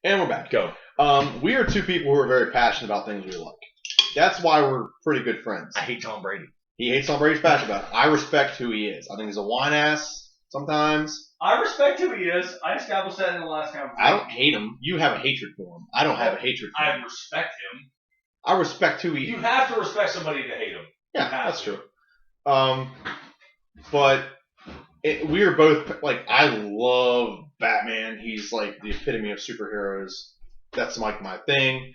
And we're back. Go. We are two people who are very passionate about things we like. That's why we're pretty good friends. I hate Tom Brady. He hates Tom Brady's passionate about it. I respect who he is. I think he's a whine ass sometimes. I respect who he is. I established that in the last conversation. I don't hate him. You have a hatred for him. I don't have a hatred for him. I respect him. I respect who he is. You have to respect somebody to hate him. Yeah, that's true. But we are both, like, I love Batman. He's, like, the epitome of superheroes. That's, like, my thing.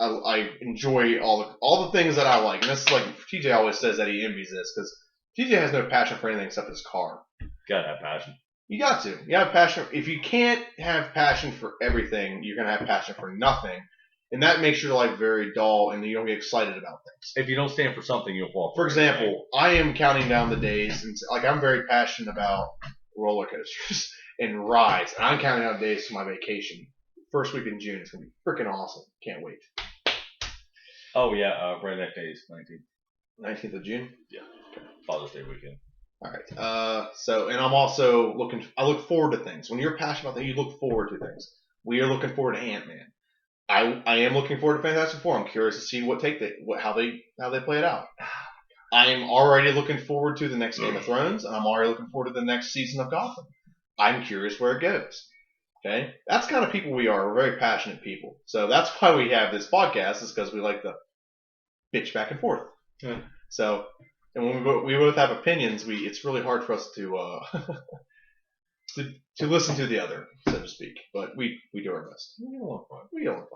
I enjoy all the things that I like. And this is, like, TJ always says that he envies this, because TJ has no passion for anything except his car. Gotta have passion. You got to. You have passion. If you can't have passion for everything, you're going to have passion for nothing. And that makes your life very dull, and you don't get excited about things. If you don't stand for something, you'll fall. For example, I am counting down the days, and like I'm very passionate about roller coasters and rides. And I'm counting down days to my vacation. First week in June, it's gonna be freaking awesome. Can't wait. Oh yeah, right next day is 19th. 19th of June. Yeah, Father's Day weekend. All right. And I'm also I look forward to things. When you're passionate about things, you look forward to things. We are looking forward to Ant-Man. I am looking forward to Fantastic Four. I'm curious to see how they play it out. I am already looking forward to the next Game of Thrones, and I'm already looking forward to the next season of Gotham. I'm curious where it goes. Okay, that's kind of people we are. We're very passionate people. So that's why we have this podcast, is because we like to bitch back and forth. Yeah. So, and when we both have opinions, it's really hard for us to to listen to the other, so to speak. But we do our best. We get along fine. We get along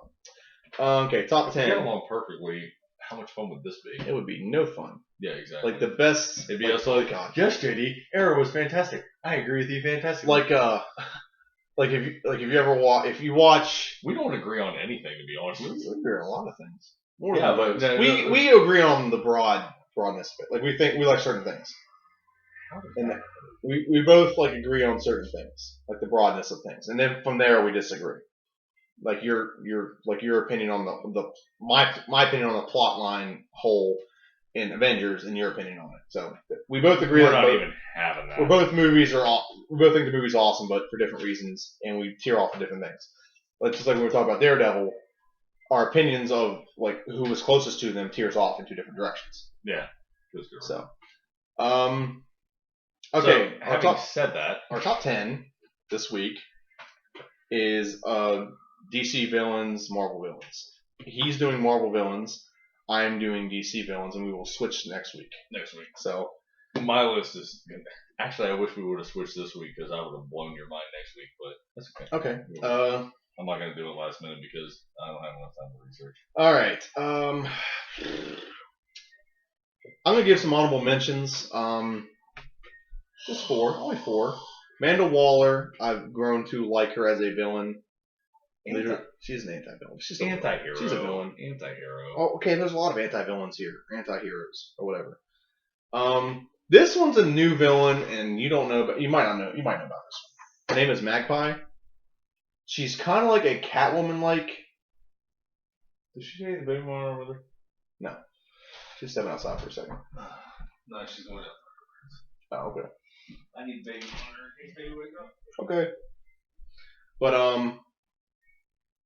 fun. Okay, top If we 10. get along perfectly, how much fun would this be? It would be no fun. Yeah, exactly. Like the best. It'd be also like, God. yes, JD, Arrow was fantastic. I agree with you, fantastic. Like if you watch. We don't agree on anything, to be honest. We agree on a lot of things. More Yeah, than but most. We agree on the broadness of it. Like we like certain things. And we both like agree on certain things, like the broadness of things, and then from there we disagree. Like your opinion on my opinion on the plot line whole in Avengers, and your opinion on it. So we both agree We're that not even having that. we both think the movie's awesome, but for different reasons, and we tear off for different things. Like just like when we talk about Daredevil, our opinions of like who was closest to them tears off in two different directions. Yeah. So, okay. So, having said that, our top 10 this week is DC villains, Marvel villains. He's doing Marvel villains. I'm doing DC villains, and we will switch next week. So my list is actually. I wish we would have switched this week because I would have blown your mind next week, but that's okay. Okay. I'm not gonna do it last minute because I don't have enough time to research. All right. I'm gonna give some honorable mentions. Just only four. Amanda Waller, I've grown to like her as a villain. She's an anti-villain. She's Anti-hero. She's a villain. Anti-hero. Oh, okay. There's a lot of anti-villains here. Anti-heroes or whatever. This one's a new villain, and you don't know, but you might not know. You might know about this one. Her name is Magpie. She's kind of like a Catwoman-like. Did she say the baby monitor with her? No. She's stepping outside for a second. No, she's going up. Oh, okay. I need baby monitor in case baby wake up. Okay. But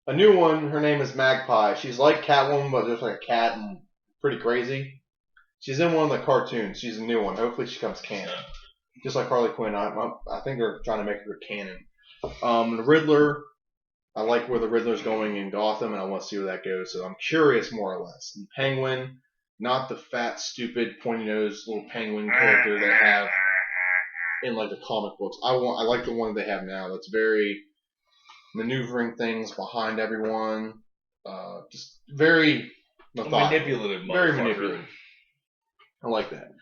a new one. Her name is Magpie. She's like Catwoman, but just like a cat and pretty crazy. She's in one of the cartoons. She's a new one. Hopefully, she comes canon. Just like Harley Quinn. I think they're trying to make her canon. The Riddler. I like where the Riddler's going in Gotham, and I want to see where that goes. So I'm curious, more or less. And Penguin, not the fat, stupid, pointy-nosed little penguin character they have in like the comic books. I like the one they have now. That's very maneuvering things behind everyone. Just very manipulative. Very manipulative. I like that.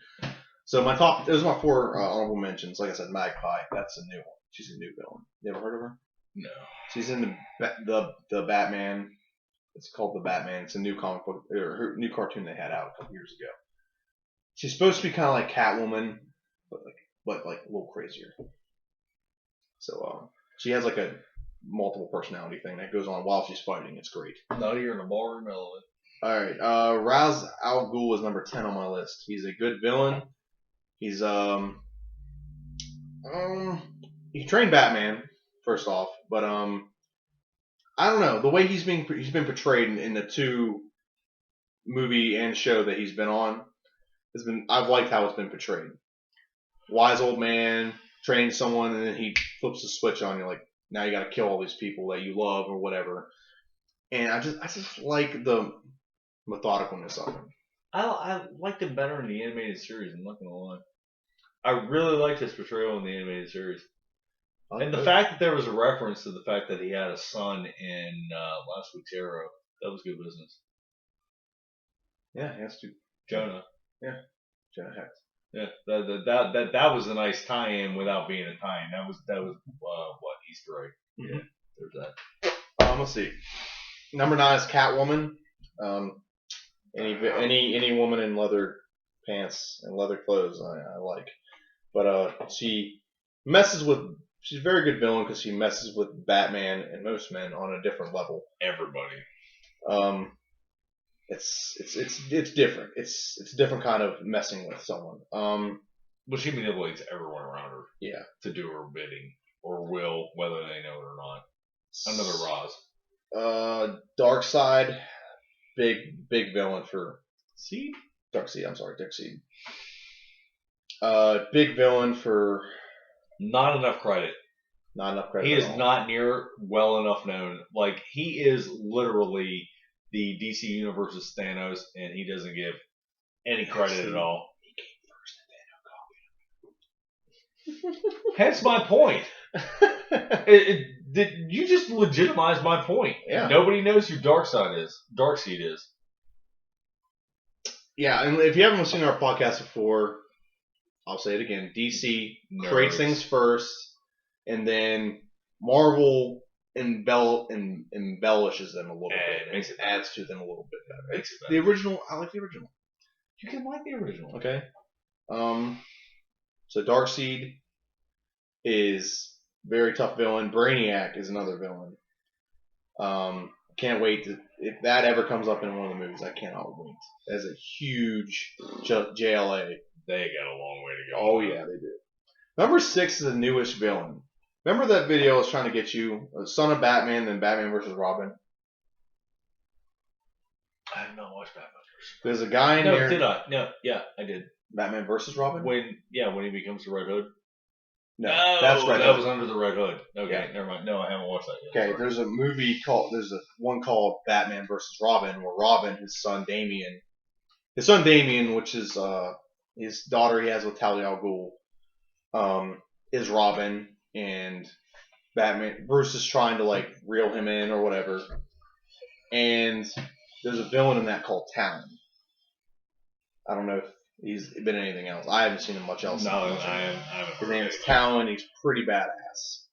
So those are my four honorable mentions. Like I said, Magpie. That's a new one. She's a new villain. You ever heard of her? No. She's in the Batman. It's called The Batman. It's a new comic book, or her new cartoon they had out a couple years ago. She's supposed to be kind of like Catwoman, but like a little crazier. So she has like a multiple personality thing that goes on while she's fighting. It's great. Now you're in a ballroom element. All right. Ra's al Ghul is number 10 on my list. He's a good villain. He's he trained Batman first off, but I don't know, the way he's been portrayed in the 2 movie and show that he's been on I've liked how it's been portrayed. Wise old man trains someone and then he flips the switch on you, like now you got to kill all these people that you love or whatever. And I just like the methodicalness of him. I liked him better in the animated series. I'm not gonna lie. I really liked his portrayal in the animated series. And the fact that there was a reference to the fact that he had a son in last week's Arrow, that was good business. Yeah, he has to. Jonah. Yeah, Jonah Hex. Yeah, that was a nice tie-in without being a tie-in. That was what Easter egg. Mm-hmm. Yeah, there's that. Let's see. Number 9 is Catwoman. Any woman in leather pants and leather clothes I like, but she's a very good villain because she messes with Batman and most men on a different level. Everybody. It's different. It's a different kind of messing with someone. But she manipulates everyone around her. Yeah. To do her bidding, or will, whether they know it or not. Another Roz. Darkseid, big villain for Seed. Darkseid. I'm sorry, Darkseid. Big villain for. Not enough credit. Not enough credit. He is not near well enough known. Like, he is literally the DC Universe's Thanos, and he doesn't give any credit at all. He came first, and Thanos copied him. Hence my point. You just legitimized my point. Yeah. Nobody knows who Darkseid is. Yeah, and if you haven't seen our podcast before, I'll say it again. DC creates things first, and then Marvel embellishes them a little bit and adds to them a little bit better. The original, I like the original. You can like the original. Okay. So Darkseid is very tough villain. Brainiac is another villain. Can't wait if that ever comes up in one of the movies. I cannot wait. That's a huge JLA. They got a long way to go. Oh yeah, they do. Number 6 is the newest villain. Remember that video I was trying to get you? Son of Batman, then Batman vs. Robin? I have not watched Batman vs. There's a guy in there. No, did I? No, yeah, I did. Batman vs. Robin? When he becomes the Red Hood? No, that's Red Hood. That was under the Red Hood. Okay, yeah. Never mind. No, I haven't watched that yet. Okay, there's a one called Batman vs. Robin, where Robin, his son Damian, which is his daughter he has with Talia al Ghul, is Robin, and Bruce is trying to like reel him in or whatever. And there's a villain in that called Talon. I don't know if he's been in anything else. I haven't seen him much else. No, I haven't. His name is Talon. He's pretty badass.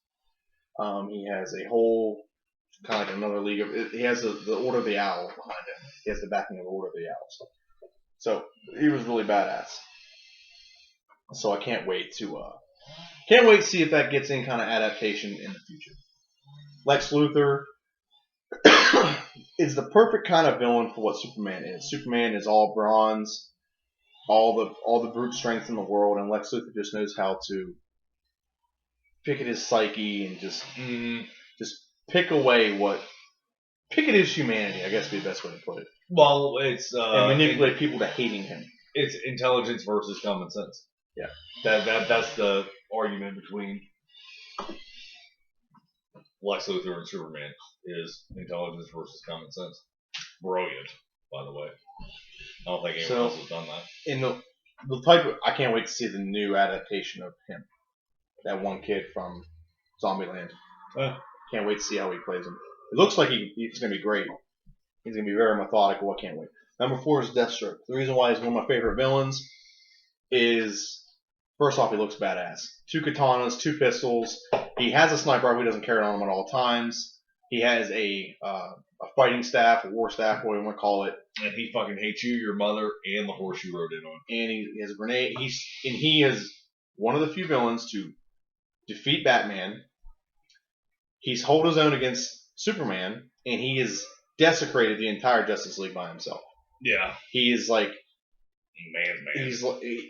He has a whole kind of like another league of. He has the Order of the Owl behind him. He has the backing of the Order of the Owl. So he was really badass. So I can't wait to see if that gets any kind of adaptation in the future. Lex Luthor is the perfect kind of villain for what Superman is. Superman is all bronze, all the brute strength in the world, and Lex Luthor just knows how to pick at his psyche and just pick at his humanity. I guess would be the best way to put it. Well, it's and manipulate people to hating him. It's intelligence versus common sense. Yeah, that's the argument between Lex Luthor and Superman is intelligence versus common sense. Brilliant, by the way. I don't think anyone else has done that. In the type of, I can't wait to see the new adaptation of him. That one kid from Zombieland. Can't wait to see how he plays him. It looks like he's going to be great. He's going to be very methodical. I can't wait. Number 4 is Deathstroke. The reason why he's one of my favorite villains is, first off, he looks badass. 2 katanas, 2 pistols. He has a sniper rifle. He doesn't carry it on him at all times. He has a fighting staff, a war staff, whatever you want to call it. And he fucking hates you, your mother, and the horse you rode in on. And he has a grenade. He is one of the few villains to defeat Batman. He's hold his own against Superman, and he has desecrated the entire Justice League by himself. Yeah. He is like man.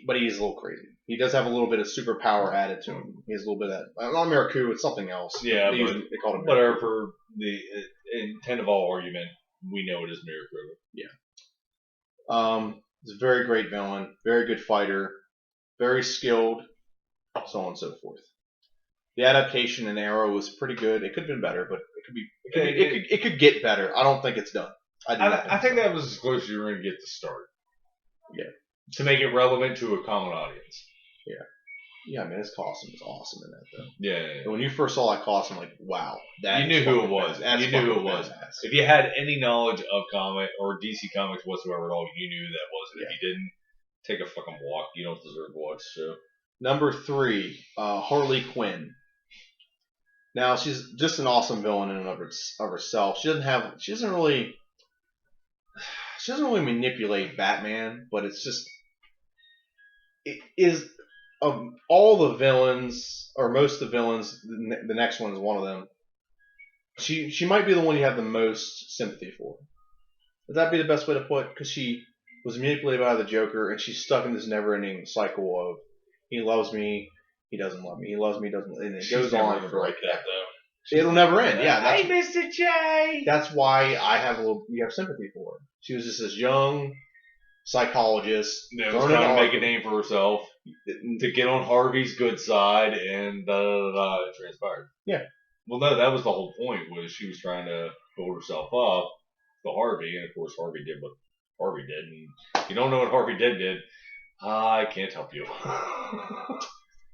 But he is a little crazy. He does have a little bit of superpower added to him. He has a little bit of that. Not Miraku, it's something else. Yeah, they call it whatever. For end of all argument, we know it is Miracle. He's a very great villain, very good fighter, very skilled, so on and so forth. The adaptation in Arrow was pretty good. It could have been better, but it could get better. I don't think it's done. I think that was as close as you were going to get to start. Yeah. To make it relevant to a common audience. Yeah, man, his costume was awesome in that, though. Yeah. And when you first saw that costume, like, wow. You knew who it was. You knew who it was. Badass. If you had any knowledge of comic or DC Comics whatsoever at all, you knew who that was. And if you didn't, take a fucking walk. You don't deserve to watch the show. Number 3, Harley Quinn. Now, she's just an awesome villain in and of herself. She doesn't really manipulate Batman, but it is of all the villains, or most of the villains, the next one is one of them. She might be the one you have the most sympathy for. Would that be the best way to put it? Because she was manipulated by the Joker, and she's stuck in this never-ending cycle of he loves me, he doesn't love me, he loves me, he doesn't, and it goes on for like that though. It'll never end. Yeah, hey, Mr. J. That's why you have sympathy for her. She was just this young psychologist, was trying to make a name for herself, to get on Harvey's good side, and it transpired. Yeah. Well, no, that was the whole point. Was she was trying to build herself up to Harvey, and of course Harvey did what Harvey did. And if you don't know what Harvey did, I can't help you.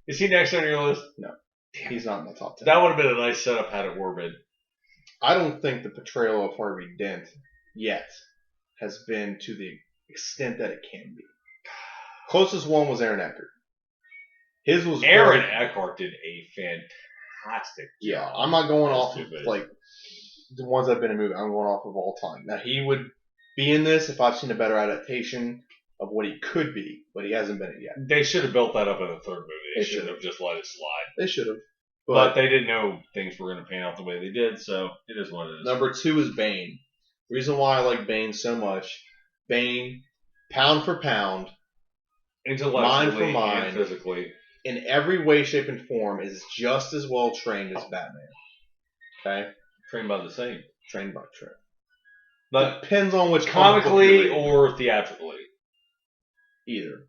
Is he next on your list? No, he's not in my top 10. That would have been a nice setup had it were been. I don't think the portrayal of Harvey Dent yet has been to the extent that it can be. Closest one was Aaron Eckhart. His was Aaron Eckhart did a fantastic job. Yeah, I'm not going off of like the ones that have been in a movie. I'm going off of all time. Now he would be in this if I've seen a better adaptation of what he could be, but he hasn't been it yet. They should have built that up in the third movie. They should have just let it slide. They should have. But they didn't know things were going to pan out the way they did, so it is what it is. Number 2 is Bane. Reason why I like Bane so much, Bane, pound for pound, intellectually mind for mind, and physically, in every way, shape, and form, is just as well trained as Batman. Okay? Trained by the same. Trained by Trent. But depends on which comically or theatrically. Either.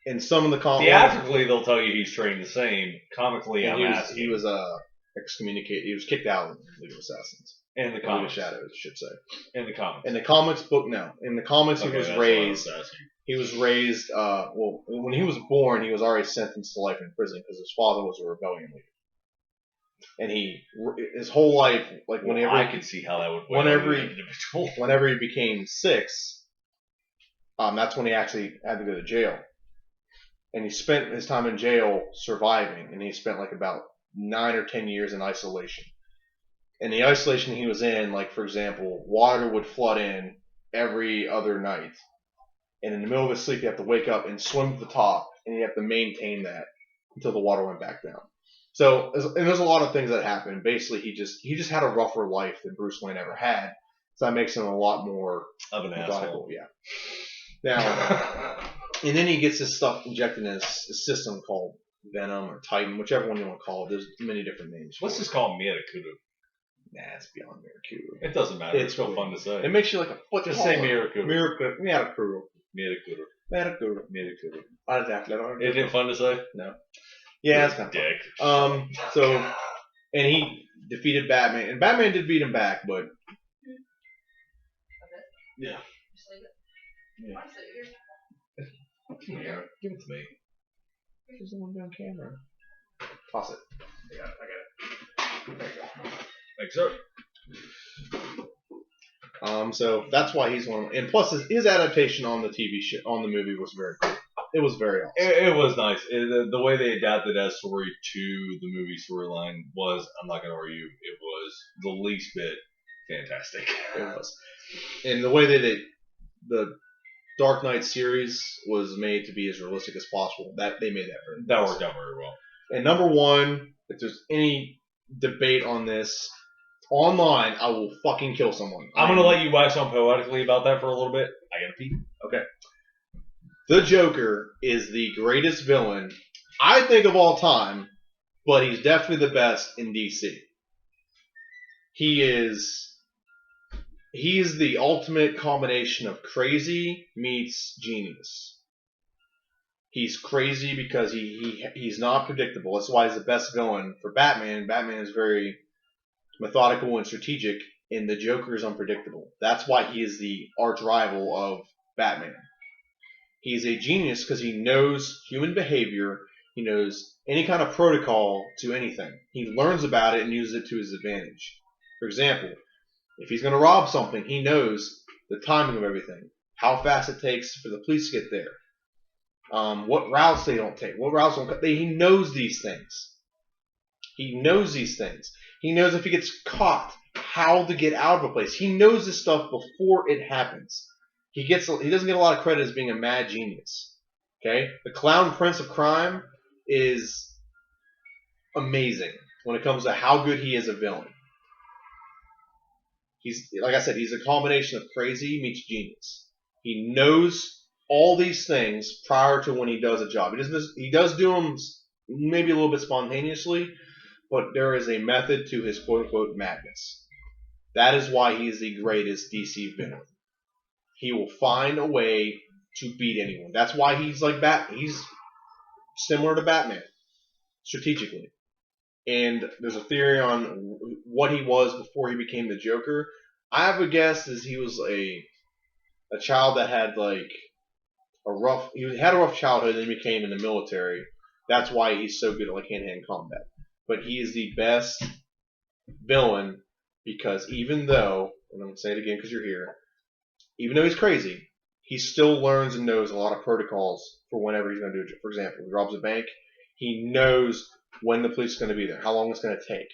In some of the comics, theatrically they'll tell you he's trained the same. Comically, he was excommunicated. He was kicked out of the League of Assassins. In the comics, Shadows, I should say. In the comics. In the comics book, no. In the comics, he was raised. He was raised. Well, when he was born, he was already sentenced to life in prison because his father was a rebellion leader. And his whole life, like whenever I could see how that would. Whenever he became 6, that's when he actually had to go to jail. And he spent his time in jail surviving, and he spent like about 9 or 10 years in isolation. And the isolation he was in, like for example, water would flood in every other night. And in the middle of his sleep, you have to wake up and swim to the top, and you have to maintain that until the water went back down. So, and there's a lot of things that happen. Basically, he just had a rougher life than Bruce Wayne ever had. So that makes him a lot more of an asshole. Yeah. Now, and then he gets this stuff injected in his system called Venom or Titan, whichever one you want to call it. There's many different names. Let's just call him Mirakudo. Nah, it's beyond Mirakudo. It doesn't matter. It's still fun to say. It makes you like a foot just taller. Say Mirakudo. Mirakudo. Isn't it fun to say? No. Yeah, it's kind of dick. So, and he defeated Batman, and Batman did beat him back, but yeah. Yeah. Give it to me. Who's the one on camera? Toss it. I got it. There you go. Thanks, sir. So that's why he's one. And plus, his adaptation on the TV show, on the movie, was very cool. It was very awesome. It was nice. The way they adapted that story to the movie storyline was, I'm not going to argue, it was the least bit fantastic. It was. And the way the Dark Knight series was made to be as realistic as possible, that they made that very That worked out very well. And number 1, if there's any debate on this, online, I will fucking kill someone. I'm going to let you wax on poetically about that for a little bit. I got to pee. Okay. The Joker is the greatest villain, I think, of all time, but he's definitely the best in DC. He is He's the ultimate combination of crazy meets genius. He's crazy because he's not predictable. That's why he's the best villain for Batman. Batman is very methodical and strategic, and the Joker is unpredictable. That's why he is the arch rival of Batman. He's a genius because he knows human behavior. He knows any kind of protocol to anything. He learns about it and uses it to his advantage. For example, if he's going to rob something, he knows the timing of everything, how fast it takes for the police to get there, what routes they don't take, what routes don't cut. He knows these things. He knows these things. He knows if he gets caught, how to get out of a place. He knows this stuff before it happens. He doesn't get a lot of credit as being a mad genius. Okay, the Clown Prince of Crime is amazing when it comes to how good he is a villain. He's, like I said, he's a combination of crazy meets genius. He knows all these things prior to when he does a job. He does do them maybe a little bit spontaneously, but there is a method to his quote-unquote madness. That is why he is the greatest DC villain. He will find a way to beat anyone. That's why he's like he's similar to Batman, strategically. And there's a theory on what he was before he became the Joker. I have a guess is he was a child that had he had a rough childhood and then became in the military. That's why he's so good at hand-to-hand combat. But he is the best villain because even though, and I'm going to say it again because you're here, even though he's crazy, he still learns and knows a lot of protocols for whenever he's going to do it. For example, he robs a bank, he knows when the police are going to be there, how long it's going to take,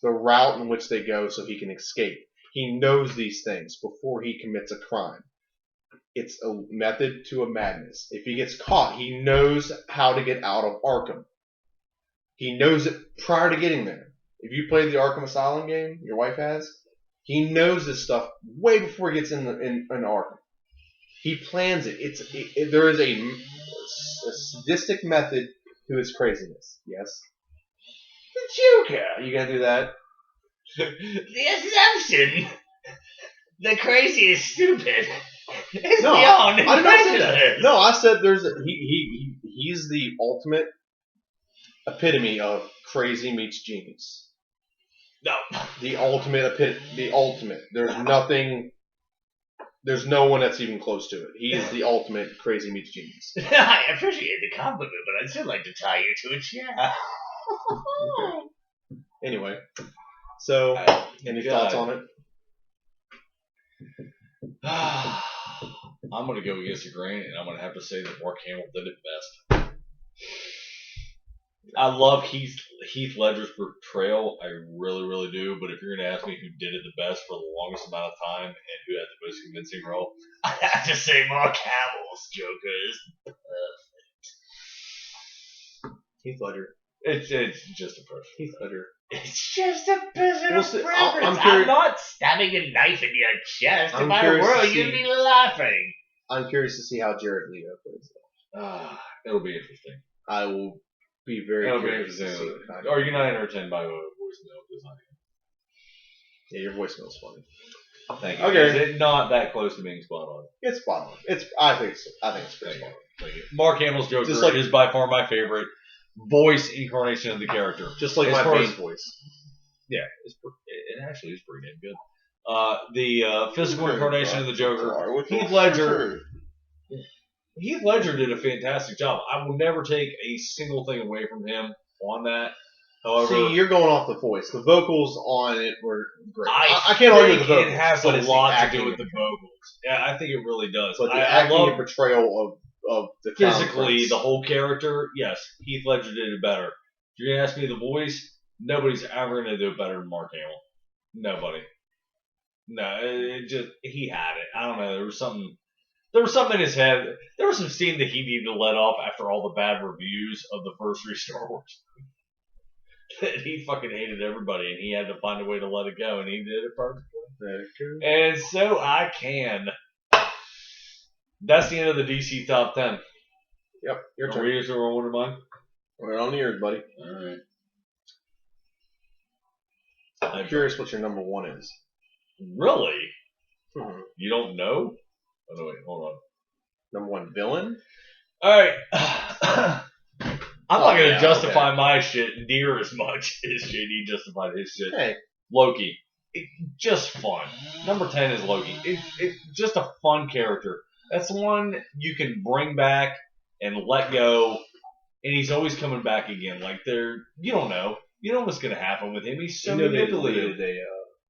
the route in which they go so he can escape. He knows these things before he commits a crime. It's a method to a madness. If he gets caught, he knows how to get out of Arkham. He knows it prior to getting there. If you played the Arkham Asylum game, your wife has, he knows this stuff way before he gets in Arkham. He plans it. There is a sadistic method to his craziness. Yes? The Joker. You gonna do that? The assumption the crazy is stupid is No, beyond I did not say that. incredulous. No, I said he's the ultimate epitome of crazy meets genius. No. The ultimate the ultimate. There's no one that's even close to it. He is the ultimate crazy meets genius. I appreciate the compliment, but I'd still like to tie you to a chair. Okay. Anyway, so any thoughts on it? I'm going to go against the grain, and I'm going to have to say that Mark Hamill did it best. I love Heath Ledger's portrayal. I really, really do. But if you're going to ask me who did it the best for the longest amount of time and who had the most convincing role, I have to say Mark Hamill's Joker is perfect. Heath Ledger. it's just a perfect. Heath Ledger. It's just a personal We'll see. preference. I'm I'm not stabbing a knife in your chest. I'm If I curious to were, see- you'd be laughing. I'm curious to see how Jared Leto plays it. It'll be interesting. I will be very It'll be curious to see interesting. what Are you not entertained by a voicemail design? Yeah, your voicemail's funny. Thank you. Okay. Is it not that close to being spot on? It's spot on. I think it's pretty Thank you. spot on. Thank you. Mark Hamill's Joker Just like- is by far my favorite voice incarnation of the character. Just like As my far bass as- voice. Yeah, it actually is pretty damn good. The physical incarnation of the Joker, Heath Ledger. Heath Ledger did a fantastic job. I will never take a single thing away from him on that. However, See, you're going off the voice. The vocals on it were great. I I can't argue with think the vocals. it has but a it's the lot to acting. do with the vocals. Yeah, I think it really does. But the I acting love and portrayal of the Clown physically Prince. the whole character. Yes, Heath Ledger did it better. If you're gonna ask me the voice, nobody's ever gonna do it better than Mark Hamill. Nobody. No, it just he had it. I don't know. There was something in his head. There was some steam that he needed to let off after all the bad reviews of the first three Star Wars. That he fucking hated everybody, and he had to find a way to let it go, and he did it perfectly. And so I can. That's the end of the DC Top 10. Yep, your Are turn. we or one of mine? Right on yours, buddy. Alright. I'm curious what your number one is. Really? You don't know? Oh, no, wait, hold on. Number 1 villain? Alright. I'm not going to justify okay. my shit near as much as JD justified his shit. Hey. Loki. Just fun. Number 10 is Loki. It's just a fun character. That's the one you can bring back and let go, and he's always coming back again. Like, you don't know. You know what's going to happen with him. He's so manipulative. They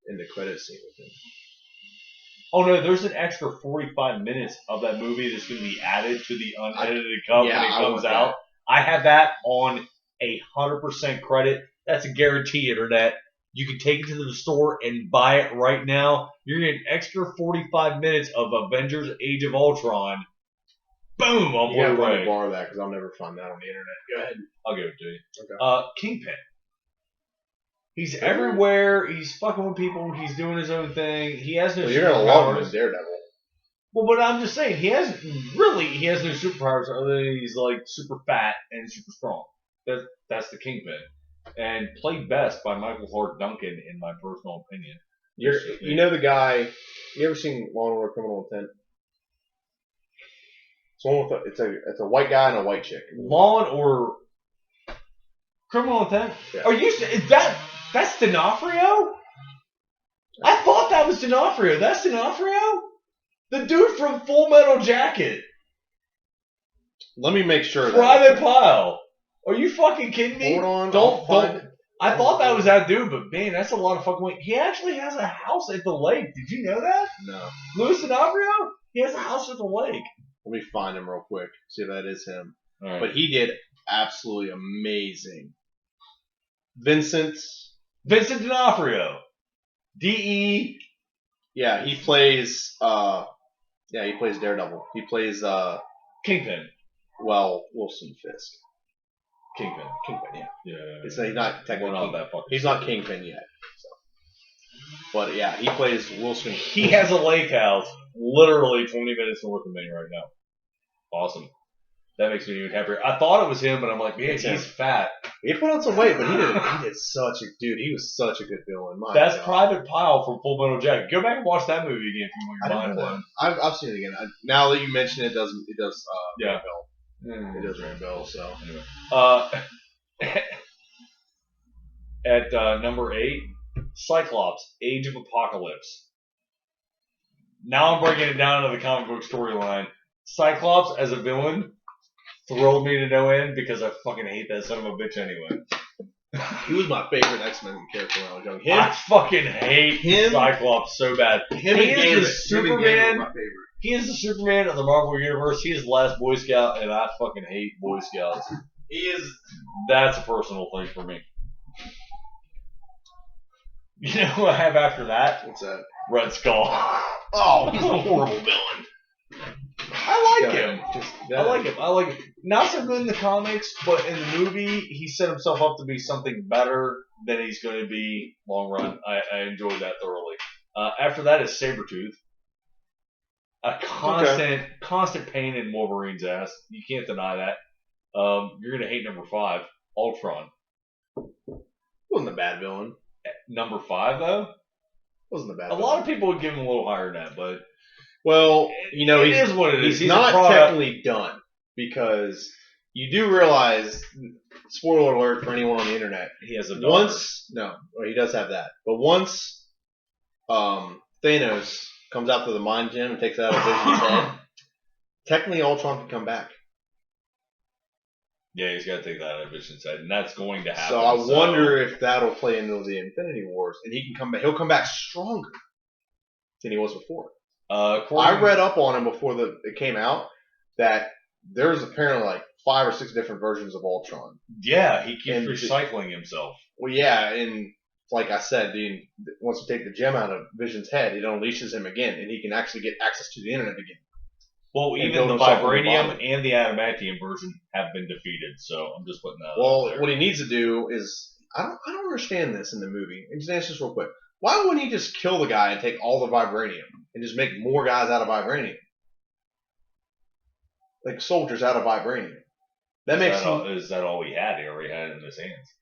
in the credit scene with him. Oh no, there's an extra 45 minutes of that movie that's going to be added to the unedited cut when it comes out. I have that on 100% credit. That's a guarantee, internet. You can take it to the store and buy it right now. You're getting an extra 45 minutes of Avengers Age of Ultron. Boom! On You Blu-ray. gotta borrow that because I'll never find that on the internet. Go ahead. I'll give it to you. Okay. Kingpin. He's everywhere. He's fucking with people. He's doing his own thing. He has no Well, you're gonna love him superpowers. as Daredevil. Well, but I'm just saying, he has no superpowers other than he's like super fat and super strong. That's the Kingpin, and played best by Michael Clark Duncan, in my personal opinion. You know the guy? You ever seen Law and Order: Criminal Intent? It's one with it's a white guy and a white chick. Law and Order Criminal Intent? Yeah. Are you? That's D'Onofrio? I thought that was D'Onofrio. That's D'Onofrio? The dude from Full Metal Jacket. Let me make sure. Private Pile. Are you fucking kidding me? Hold on. Don't. I thought that was that dude, but man, that's a lot of fucking weight. He actually has a house at the lake. Did you know that? No. Louis D'Onofrio? He has a house at the lake. Let me find him real quick. See if that is him. All right. But he did absolutely amazing. Vincent D'Onofrio. D.E. Yeah, he plays. He plays Daredevil. He plays. Kingpin. Wilson Fisk. Kingpin. Yeah. Yeah. He's not technically. Not that fucking. He's not Kingpin yet. So. But yeah, he plays Wilson. He has a lake house literally 20 minutes north of me right now. Awesome. That makes me even happier. I thought it was him, but I'm like, man, he's fat. He put on some weight, but he did such a dude. He was such a good villain. That's Private Pile from Full Metal Jacket. Go back and watch that movie again if you want your mind blown. I've seen it again. Now that you mention it, it does ring a bell. It does ring a bell. So anyway, at number 8, Cyclops: Age of Apocalypse. Now I'm breaking it down into the comic book storyline. Cyclops as a villain thrilled me to no end because I fucking hate that son of a bitch anyway. He was my favorite X-Men character when I was young. I fucking hate Cyclops so bad. He is the Superman. He is the Superman of the Marvel Universe. He is the last Boy Scout, and I fucking hate Boy Scouts. That's a personal thing for me. You know who I have after that? What's that? Red Skull. Oh, he's a horrible villain. I like him. I like him. Not so good in the comics, but in the movie, he set himself up to be something better than he's going to be long run. I enjoyed that thoroughly. After that is Sabretooth. A constant pain in Wolverine's ass. You can't deny that. You're going to hate number 5, Ultron. Wasn't a bad villain. Number 5, though? Wasn't a bad villain. A lot of people would give him a little higher than that, but... Well, you know, it is what it is. He's not technically done because you do realize, spoiler alert for anyone on the internet, he has a daughter. He does have that. But once Thanos comes out to the mind gem and takes out a Vision's head, technically Ultron can come back. Yeah, he's got to take that out of Vision's head, and that's going to happen. So I wonder if that'll play into the Infinity Wars, and he can come back. He'll come back stronger than he was before. I read up on him before it came out that there's apparently like 5 or 6 different versions of Ultron. Yeah, he keeps recycling himself. Well, yeah, and like I said, once you take the gem out of Vision's head, it unleashes him again, and he can actually get access to the internet again. Well, even the vibranium and the adamantium version have been defeated, so I'm just putting that out there. What he needs to do is, I don't understand this in the movie. And just answer this real quick. Why wouldn't he just kill the guy and take all the vibranium and just make more guys out of vibranium? Like soldiers out of vibranium. Is that all he had? He already had it in his hands.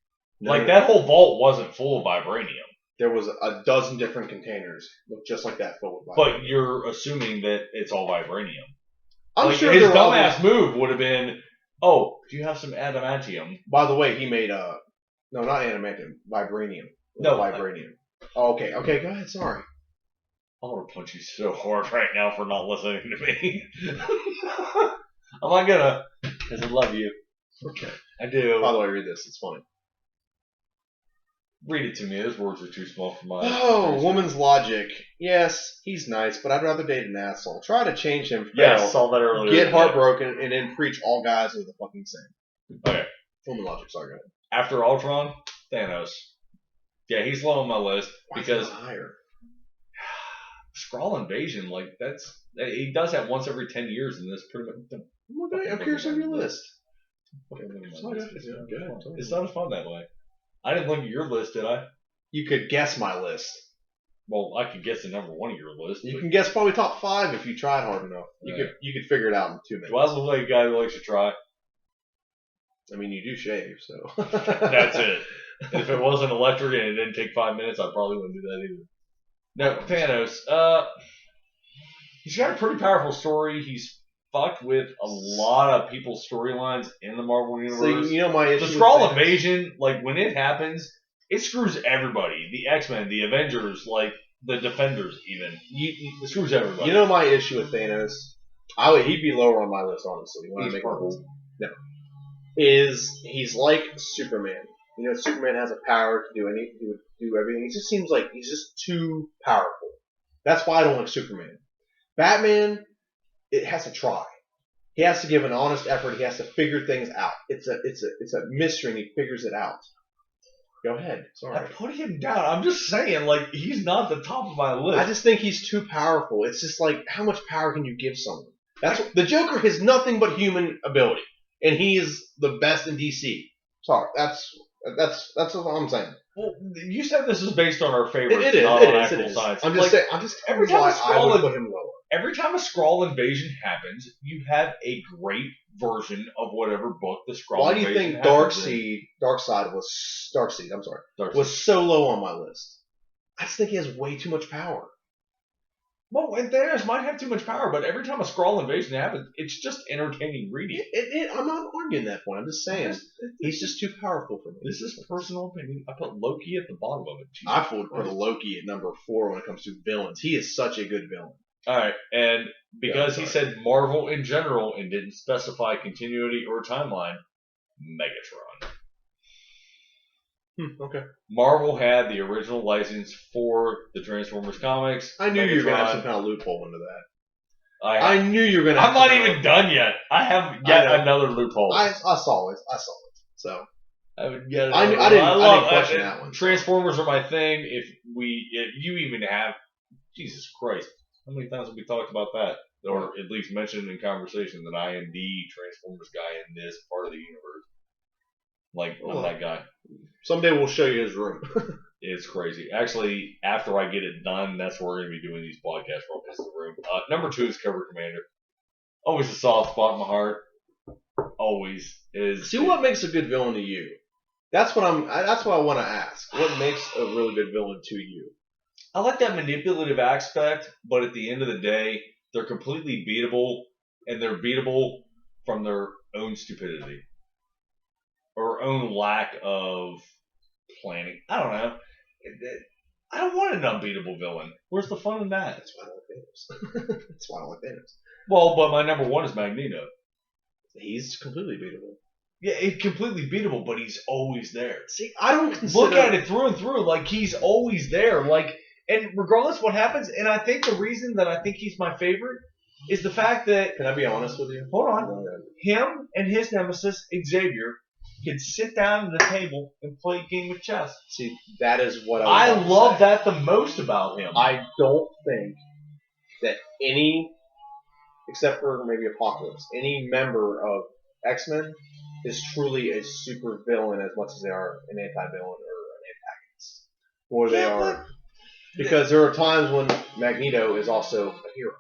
That whole vault wasn't full of vibranium. there was a dozen different containers look just like that filled with vibranium. But you're assuming that it's all vibranium. I'm like, sure his there are dumbass move would have been, oh, do you have some adamantium? By the way, he made no, not adamantium, vibranium. No, vibranium. Oh, okay, go ahead. Sorry. I want to punch you so hard right now for not listening to me. I'm not gonna, because I love you. Okay. I do. By the way, read this. It's funny. Read it to me. Those words are too small for my. Oh, woman's logic. Yes, he's nice, but I'd rather date an asshole. Try to change him. Yeah, fail, I saw that earlier. get heartbroken, and then preach all guys are the fucking same. Okay. Woman logic. Sorry, go ahead. After Ultron, Thanos. Yeah, he's low on my list because higher. Skrull invasion, like he does that once every 10 years, and this pretty much. I'm curious on your list. It's not as fun that way. I didn't look at your list, did I? You could guess my list. Well, I could guess the number one of your list. You can guess probably top 5 if you tried hard enough. You could figure it out in 2 minutes. Do I look like a guy who likes to try? I mean, you do shave, so. That's it. If it wasn't electric and it didn't take 5 minutes, I probably wouldn't do that either. No, Thanos. He's got a pretty powerful story. He's fucked with a lot of people's storylines in the Marvel universe. So, you know my issue the Skrull invasion, like when it happens, it screws everybody. The X-Men, the Avengers, like the Defenders, even. It screws everybody. You know my issue with Thanos? He'd be lower on my list, honestly. When I make my list. No. He's like Superman. You know, Superman has a power to do everything. It just seems like he's just too powerful. That's why I don't like Superman. Batman, it has to try. He has to give an honest effort. He has to figure things out. It's a mystery, and he figures it out. Go ahead. Sorry. I put him down. I'm just saying, like, he's not the top of my list. I just think he's too powerful. It's just like, how much power can you give someone? The Joker has nothing but human ability, and he is the best in DC. Sorry, that's what I'm saying. Well, you said this is based on our favorites, it is. not on actual science. I'm just saying. Every time I would put him lower. Every time a Skrull invasion happens, you have a great version of whatever book the Skrull Why do you invasion think Darkseid was so low on my list? I just think he has way too much power. Well, and Thanos might have too much power, but every time a Skrull invasion happens, it's just entertaining reading. I'm not arguing that point. I'm just saying he's just too powerful for me. This is personal opinion. I put Loki at the bottom of it. I would put Loki at number 4 when it comes to villains. He is such a good villain. All right, and because he said Marvel in general and didn't specify continuity or timeline, Megatron. Okay. Marvel had the original license for the Transformers comics. I knew you were going to have some kind of loophole into that. I knew you were going to have I'm not even done yet. I have yet another loophole. I saw it. So. I haven't yet I didn't question that one. Transformers are my thing. If you even have, Jesus Christ, how many times have we talked about that? Or at least mentioned in conversation that I am the Transformers guy in this part of the universe. Like, I'm that guy. Someday we'll show you his room. It's crazy. Actually, after I get it done, that's where we're going to be doing these podcasts from his room. Number 2 is Cobra Commander. Always a soft spot in my heart. Always is. See what makes a good villain to you? That's what I want to ask. What makes a really good villain to you? I like that manipulative aspect, but at the end of the day, they're completely beatable, and they're beatable from their own stupidity. Or own lack of planning. I don't know. I don't want an unbeatable villain. Where's the fun in that? That's why I don't like Thanos. That's why I don't like Thanos. Well, but my number 1 is Magneto. He's completely beatable. Yeah, he's completely beatable, but he's always there. See, I don't consider... Look at it through and through. Like, he's always there. Like, and regardless what happens, and I think the reason that I think he's my favorite is the fact that... Can I be honest with you? Hold on. Him and his nemesis, Xavier, can sit down at the table and play a game of chess. See, that is what I love that the most about him. I don't think that any, except for maybe Apocalypse, any member of X-Men is truly a super villain as much as they are an anti-villain or an antagonist. Or they are. Because there are times when Magneto is also a hero.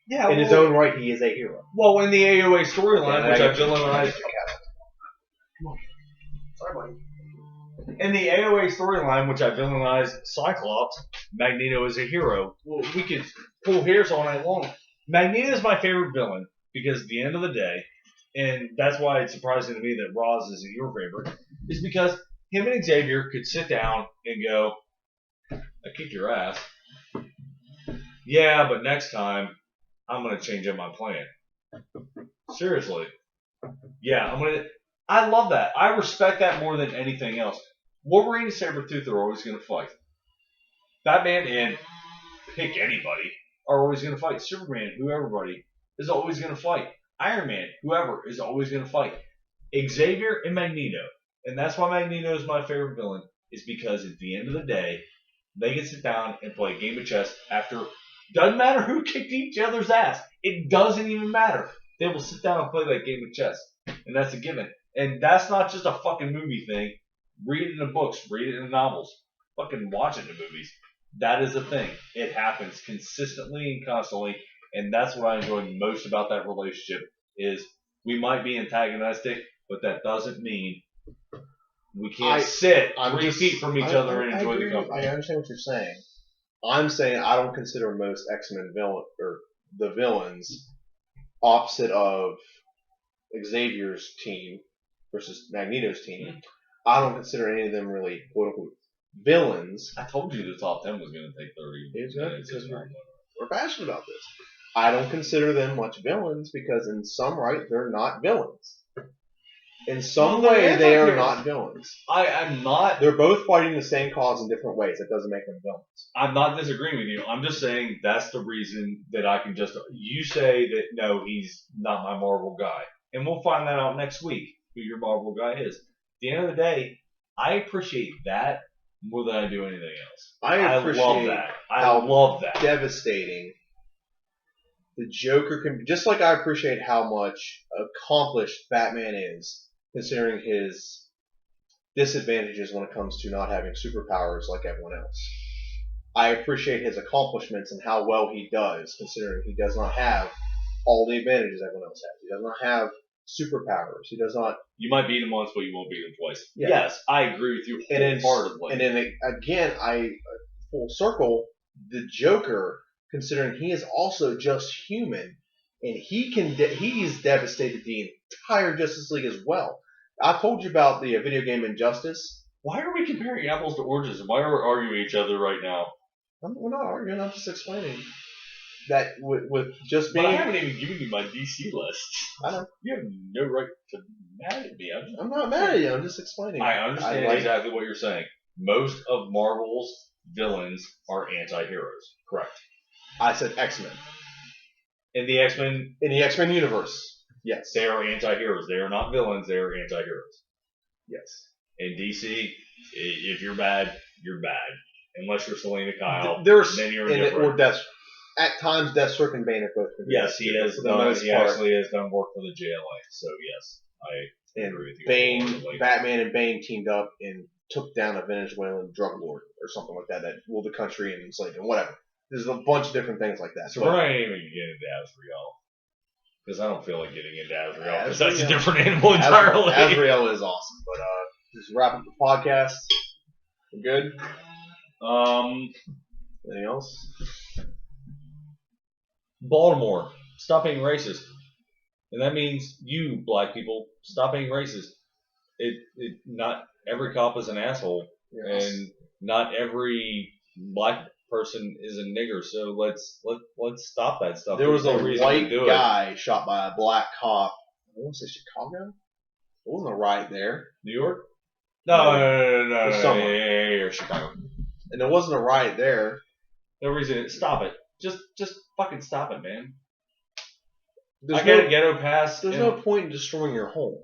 Yeah, in his own right, he is a hero. Well, in the AOA storyline, which I've villainized... Come on. Sorry, buddy. In the AOA storyline, which I villainized Cyclops, Magneto is a hero. Well, we could pull hairs all night long. Magneto is my favorite villain because at the end of the day, and that's why it's surprising to me that Roz isn't your favorite, is because him and Xavier could sit down and go, I kicked your ass. Yeah, but next time, I'm going to change up my plan. Seriously. Yeah, I love that. I respect that more than anything else. Wolverine and Sabretooth are always going to fight. Batman and pick anybody are always going to fight. Superman, everybody is always going to fight. Iron Man, whoever is always going to fight. Xavier and Magneto. And that's why Magneto is my favorite villain, is because at the end of the day, they can sit down and play a game of chess after. Doesn't matter who kicked each other's ass. It doesn't even matter. They will sit down and play that game of chess. And that's a given. And that's not just a fucking movie thing. Read it in the books. Read it in the novels. Fucking watch it in the movies. That is a thing. It happens consistently and constantly. And that's what I enjoy most about that relationship is we might be antagonistic, but that doesn't mean we can't sit 3 feet from each other and enjoy the company. I understand what you're saying. I'm saying I don't consider most X-Men the villains opposite of Xavier's team versus Magneto's team. I don't consider any of them really quote-unquote villains. I told you the top 10 was going to take 30 minutes. We're passionate about this. I don't consider them much villains because in some right, they're not villains. In some way, they are not villains. I'm not. They're both fighting the same cause in different ways. That doesn't make them villains. I'm not disagreeing with you. I'm just saying that's the reason that I can just. You say that no, he's not my Marvel guy, and we'll find that out next week who your Marvel guy is. At the end of the day, I appreciate that more than I do anything else. I appreciate love that. I love that. Devastating. The Joker can, just like I appreciate how much accomplished Batman is, considering his disadvantages when it comes to not having superpowers like everyone else. I appreciate his accomplishments and how well he does, considering he does not have all the advantages everyone else has. He does not have superpowers. He does not. You might beat him once, but you won't beat him twice. Yeah. Yes, I agree with you wholeheartedly. And then again, full circle, the Joker, considering he is also just human, and he's devastated the entire Justice League as well. I told you about the video game Injustice. Why are we comparing apples to oranges? And why are we arguing each other right now? We're not arguing. I'm just explaining that with just being. But I haven't even given you my DC list. I know. You have no right to mad at me. I'm not mad at you. I'm just explaining. I understand exactly what you're saying. Most of Marvel's villains are anti-heroes. Correct. I said X-Men. In the X-Men universe, yes. They are anti-heroes. They are not villains. They are anti-heroes. Yes. In DC, if you're bad, you're bad. Unless you're Selena Kyle, then you're different. Or at times, Deathstroke and Bane are both. Yes, he has done. He actually has done work for the JLA. So yes, I agree with you. Bane, Batman, and Bane teamed up and took down a Venezuelan drug lord or something like that ruled the country and enslaved him. Whatever. There's a bunch of different things like that. So we're not even getting into Azrael. Because I don't feel like getting into Azrael. Because that's a different animal entirely. Azrael is awesome. But just wrap up the podcast. We're good? Anything else? Baltimore. Stop being racist. And that means you, black people, stop being racist. Not every cop is an asshole. Yes. And not every black person is a nigger, so let's stop that stuff. There was a white guy shot by a black cop. I want to say Chicago. It wasn't a riot there. New York? No. Somewhere. Chicago. And there wasn't a riot there. No reason. Stop it. Just fucking stop it, man. I got a ghetto pass. There's no point in destroying your home.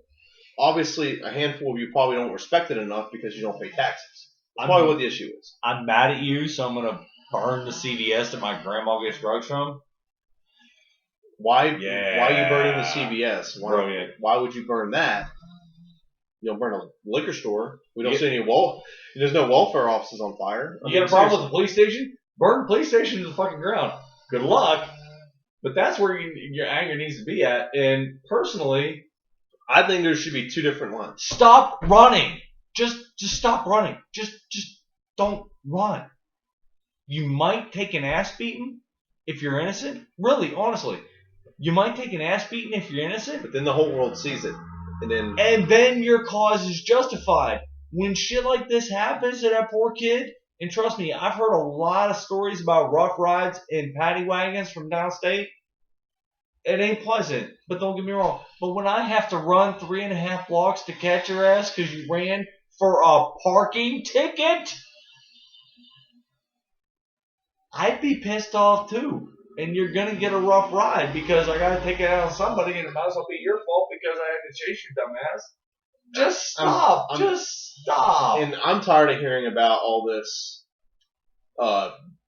Obviously, a handful of you probably don't respect it enough because you don't pay taxes. That's probably what the issue is. I'm mad at you, so I'm gonna burn the CVS that my grandma gets drugs from. Why are you burning the CVS? Why would you burn that? You don't burn a liquor store. We don't see any there's no welfare offices on fire. You got a problem with the police station? Burn the police station to the fucking ground. Good luck. But that's where your anger needs to be at. And personally, I think there should be two different ones. Stop running. Just stop running. Just don't run. You might take an ass beating if you're innocent. Really, honestly, you might take an ass beating if you're innocent. But then the whole world sees it, and then your cause is justified. When shit like this happens to that poor kid, and trust me, I've heard a lot of stories about rough rides in paddy wagons from downstate. It ain't pleasant, but don't get me wrong. But when I have to run 3.5 blocks to catch your ass because you ran for a parking ticket, I'd be pissed off too. And you're going to get a rough ride because I got to take it out on somebody, and it might as well be your fault because I had to chase you, dumbass. Just stop. Just stop. And I'm tired of hearing about all this.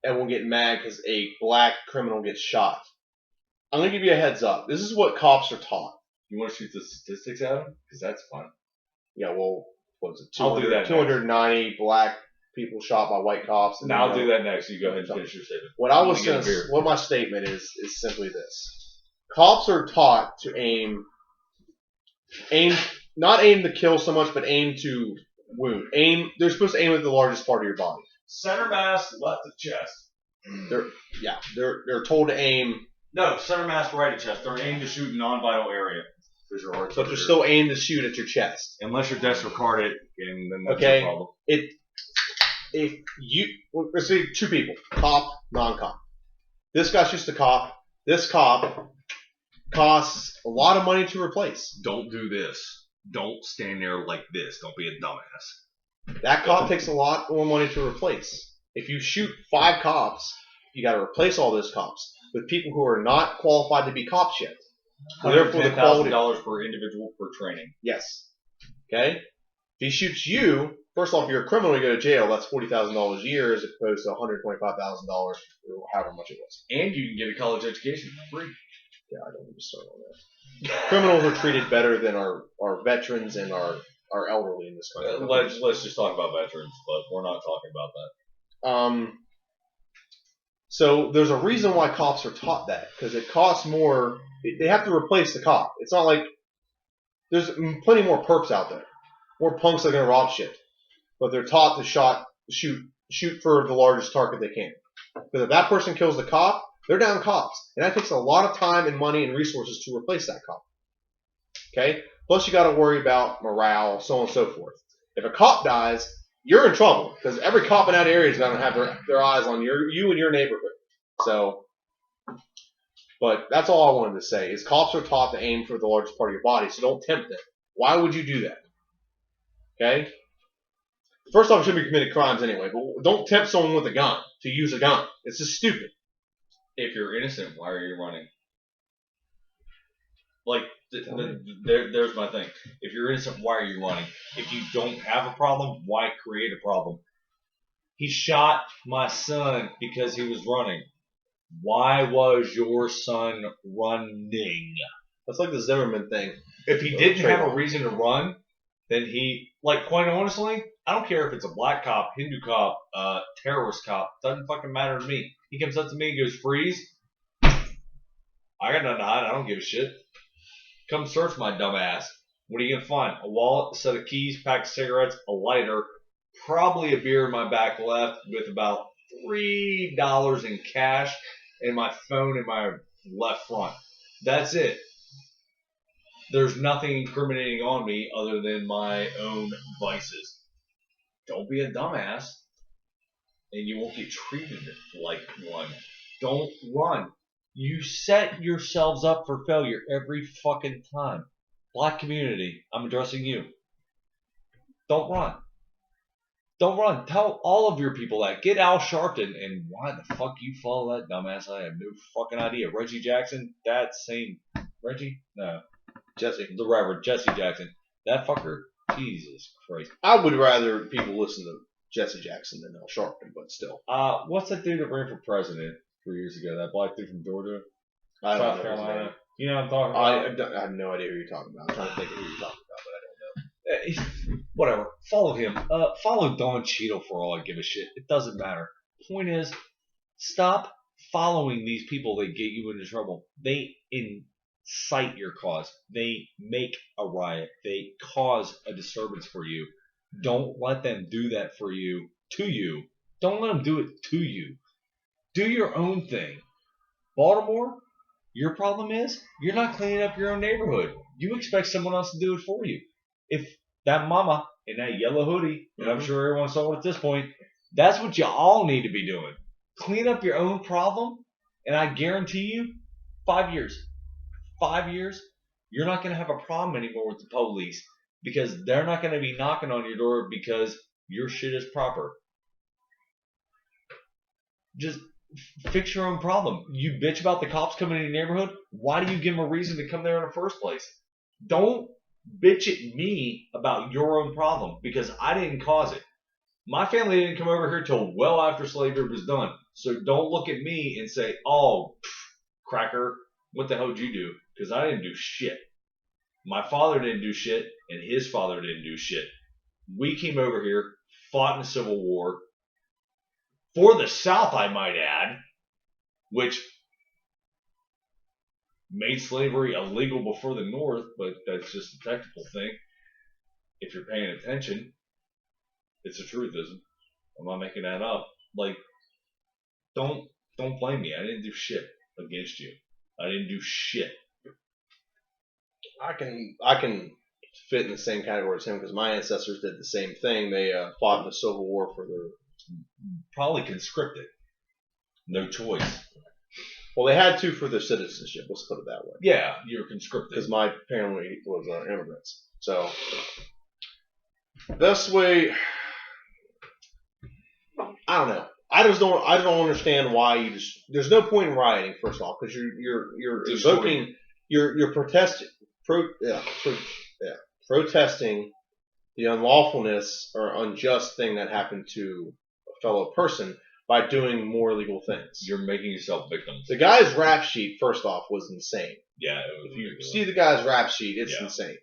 Everyone getting mad because a black criminal gets shot. I'm going to give you a heads up. This is what cops are taught. You want to shoot the statistics at them? Because that's fun. Yeah, well, what was it? I'll do that 290 black people shot by white cops. Now I'll do that next. You go ahead and finish your statement. What my statement is simply this. Cops are taught to aim, not aim to kill so much, but aim to wound. They're supposed to aim at the largest part of your body. Center mass, left of chest. They're told to aim. No, center mass, right of chest. They're aimed to shoot non-vital area. But they're still aimed to shoot at your chest. Unless you're disregarded, and then that's your problem. Let's say two people, cop, non-cop. This guy shoots the cop. This cop costs a lot of money to replace. Don't do this. Don't stand there like this. Don't be a dumbass. That cop takes a lot more money to replace. If you shoot 5 cops, you got to replace all those cops with people who are not qualified to be cops yet. So therefore, the quality $110,000 per individual for training. Yes. Okay. If he shoots you, first off, you're a criminal. You go to jail. That's $40,000 a year, as opposed to $125,000 or however much it was. And you can get a college education for free. Yeah, I don't need to start on that. Criminals are treated better than our veterans and our elderly in this country. Let's just talk about veterans, but we're not talking about that. So there's a reason why cops are taught that, because it costs more. They have to replace the cop. It's not like there's plenty more perps out there, more punks that are gonna rob shit, but they're taught to shoot for the largest target they can. Because if that person kills the cop, they're down cops, and that takes a lot of time and money and resources to replace that cop. Okay. Plus you got to worry about morale, so on and so forth. If a cop dies, you're in trouble because every cop in that area is going to have their eyes on you and your neighborhood. So, but that's all I wanted to say is cops are taught to aim for the largest part of your body, so don't tempt them. Why would you do that? Okay? First off, it shouldn't be committed crimes anyway, but don't tempt someone with a gun to use a gun. It's just stupid. If you're innocent, why are you running? Like, there's my thing. If you're innocent, why are you running? If you don't have a problem, why create a problem? He shot my son because he was running. Why was your son running? That's like the Zimmerman thing. If he didn't have a reason to run, then quite honestly, I don't care if it's a black cop, Hindu cop, terrorist cop. Doesn't fucking matter to me. He comes up to me and goes, freeze. I got nothing to hide. I don't give a shit. Come search my dumb ass. What are you going to find? A wallet, a set of keys, pack of cigarettes, a lighter, probably a beer in my back left with about $3 in cash, and my phone in my left front. That's it. There's nothing incriminating on me other than my own vices. Don't be a dumbass, and you won't get treated like one. Don't run. You set yourselves up for failure every fucking time. Black community, I'm addressing you. Don't run. Don't run. Tell all of your people that. Get Al Sharpton, and why the fuck you follow that dumbass? I have no fucking idea. Reggie Jackson, that same Reggie? No. Jesse. The Reverend Jesse Jackson. That fucker. Jesus Christ. I would rather people listen to Jesse Jackson than Al Sharpton, but still. What's that dude that ran for president 3 years ago? That black dude from Georgia? South Carolina. You know what I'm talking about? I have no idea who you're talking about. I'm trying to think of who you're talking about, but I don't know. Whatever. Follow him. Follow Don Cheadle for all I give a shit. It doesn't matter. Point is, stop following these people that get you into trouble. They incite your cause. They make a riot. They cause a disturbance for you. Don't let them do that for you, to you. Don't let them do it to you. Do your own thing. Baltimore, your problem is you're not cleaning up your own neighborhood. You expect someone else to do it for you. If that mama in that yellow hoodie, and I'm sure everyone saw it at this point, that's what you all need to be doing. Clean up your own problem, and I guarantee you, 5 years, you're not going to have a problem anymore with the police because they're not going to be knocking on your door because your shit is proper. Just fix your own problem. You bitch about the cops coming in your neighborhood. Why do you give them a reason to come there in the first place? Don't bitch at me about your own problem because I didn't cause it. My family didn't come over here till well after slavery was done. So don't look at me and say, oh, cracker, what the hell did you do? Because I didn't do shit. My father didn't do shit, and his father didn't do shit. We came over here, fought in the Civil War, for the South, I might add, which made slavery illegal before the North, but that's just a technical thing. If you're paying attention, it's a truthism. I'm not making that up. Like, don't blame me. I didn't do shit against you. I didn't do shit. I can fit in the same category as him because my ancestors did the same thing. They fought in the Civil War for their... Probably conscripted. No choice. Well, they had to for their citizenship. Let's put it that way. Yeah, you're conscripted. Because my family was immigrants. So, best way... I don't know. I don't understand why you just... There's no point in rioting, first off, because you're invoking... You're protesting... protesting the unlawfulness or unjust thing that happened to a fellow person by doing more illegal things. You're making yourself victims. The guy's rap sheet, first off, was insane. Yeah, it was if you see the guy's rap sheet, it's insane.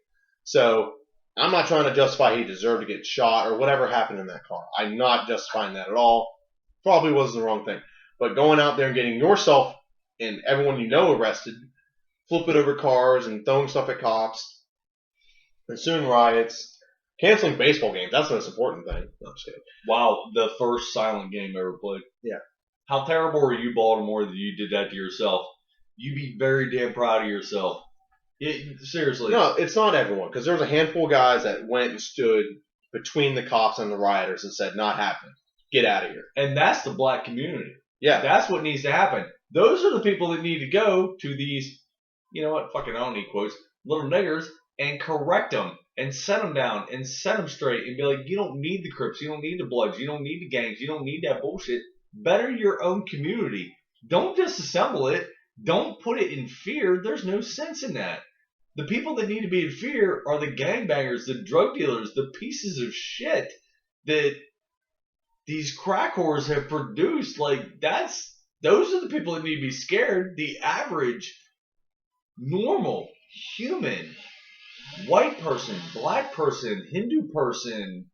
So I'm not trying to justify he deserved to get shot or whatever happened in that car. I'm not justifying that at all. Probably was the wrong thing. But going out there and getting yourself and everyone you know arrested, flipping over cars and throwing stuff at cops, ensuing riots, canceling baseball games. That's the most important thing. No, I'm just kidding. Wow, the first silent game ever played. Yeah. How terrible are you, Baltimore, that you did that to yourself? You'd be very damn proud of yourself. Seriously. No, it's not everyone, because there was a handful of guys that went and stood between the cops and the rioters and said, not happening. Get out of here. And that's the black community. Yeah. That's what needs to happen. Those are the people that need to go to these, you know what, fucking I don't need quotes, little niggers, and correct them and set them down and set them straight and be like, you don't need the Crips, you don't need the Bloods, you don't need the gangs, you don't need that bullshit. Better your own community. Don't disassemble it. Don't put it in fear. There's no sense in that. The people that need to be in fear are the gangbangers, the drug dealers, the pieces of shit that these crack whores have produced. Like, those are the people that need to be scared. The average, normal, human, white person, black person, Hindu person,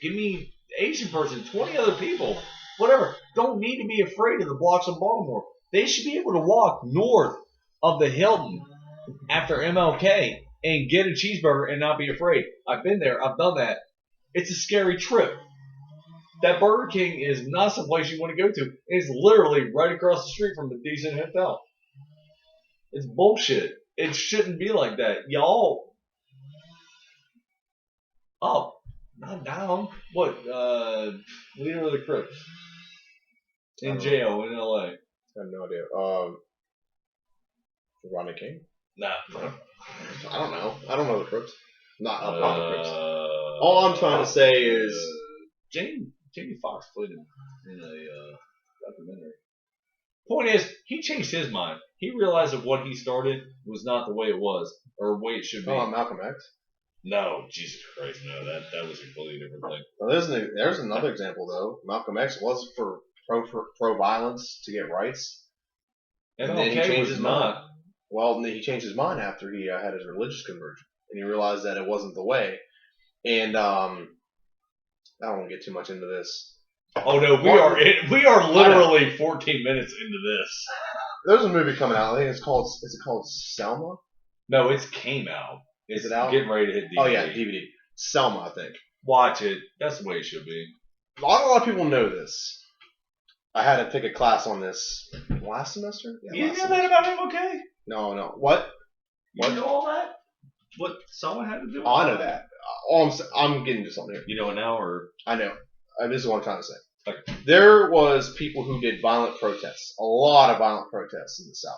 give me Asian person, 20 other people, whatever, don't need to be afraid of the blocks of Baltimore. They should be able to walk north of the Hilton after MLK and get a cheeseburger and not be afraid. I've been there. I've done that. It's a scary trip. That Burger King is not some place you want to go to. It's literally right across the street from a decent hotel. It's bullshit. It shouldn't be like that. Y'all up, not down. What? Leader of the Crips in jail in LA. I have no idea. Rodney King? Nah. I don't know. I don't know the Crips. Not the Crips. All I'm trying to say is Jamie Foxx played him in a documentary. Point is, he changed his mind. He realized that what he started was not the way it was, or the way it should be. Oh, Malcolm X? No, Jesus Christ, no. That was a completely different thing. Well, there's another example, though. Malcolm X was for pro-violence to get rights. And then he changed his mind. Well, he changed his mind after he had his religious conversion. And he realized that it wasn't the way. And I don't want to get too much into this. Oh, no, we are literally 14 minutes into this. There's a movie coming out. I think is it called Selma? No, it's came out. Is it out? Getting ready to hit DVD. Oh, yeah, DVD. Selma, I think. Watch it. That's the way it should be. Not a lot of people know this. I had to take a class on this last semester. Yeah, You last know semester. that about MLK? No. What? You know all that? What someone had to do? Oh, I know that. I'm getting to something here. You know it now, or I know. This is what I'm trying to say. Okay. There was people who did violent protests. A lot of violent protests in the South.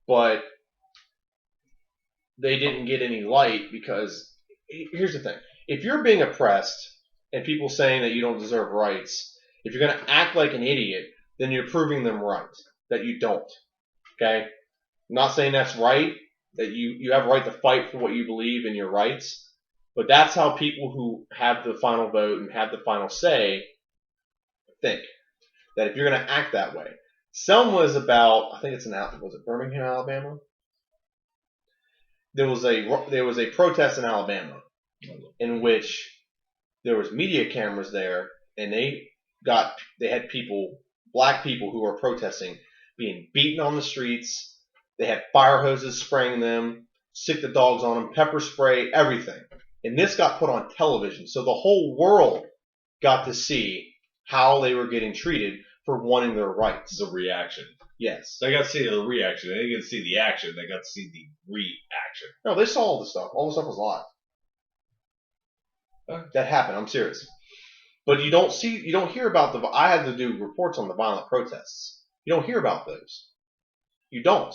But they didn't get any light because, here's the thing. If you're being oppressed and people saying that you don't deserve rights, if you're going to act like an idiot, then you're proving them right, that you don't. Okay? I'm not saying that's right, that you have a right to fight for what you believe in your rights, but that's how people who have the final vote and have the final say think. That if you're going to act that way. Selma is about, I think it's was it Birmingham, Alabama? There was a protest in Alabama in which there was media cameras there, and they had people, black people who were protesting, being beaten on the streets. They had fire hoses spraying them, sick the dogs on them, pepper spray, everything. And this got put on television, so the whole world got to see how they were getting treated for wanting their rights. the reaction. Yes. They got to see the reaction. They didn't get to see the action. They got to see the reaction. No, they saw all the stuff. All the stuff was live. That happened. I'm serious. But you don't hear about I had to do reports on the violent protests. You don't hear about those. You don't.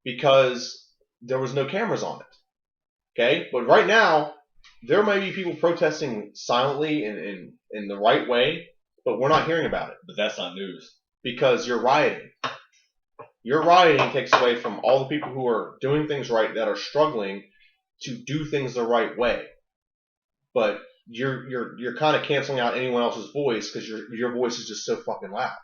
Because there was no cameras on it. Okay? But right now, there may be people protesting silently in the right way, but we're not hearing about it. But that's not news. Because you're rioting. Your rioting takes away from all the people who are doing things right, that are struggling to do things the right way. But you're kind of canceling out anyone else's voice because your voice is just so fucking loud.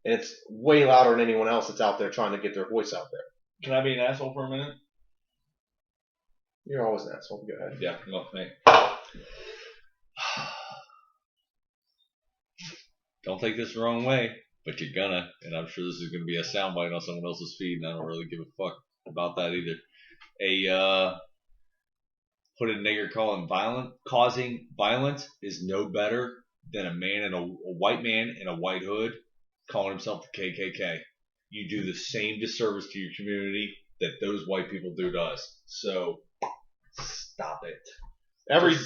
And it's way louder than anyone else that's out there trying to get their voice out there. Can I be an asshole for a minute? You're always an asshole. Go ahead. Yeah, well, hey. Don't take this the wrong way, but you're gonna, and I'm sure this is gonna be a soundbite on someone else's feed, and I don't really give a fuck about that either. Put a nigger causing violence is no better than a white man in a white hood calling himself the KKK. You do the same disservice to your community that those white people do to us. So stop it. Every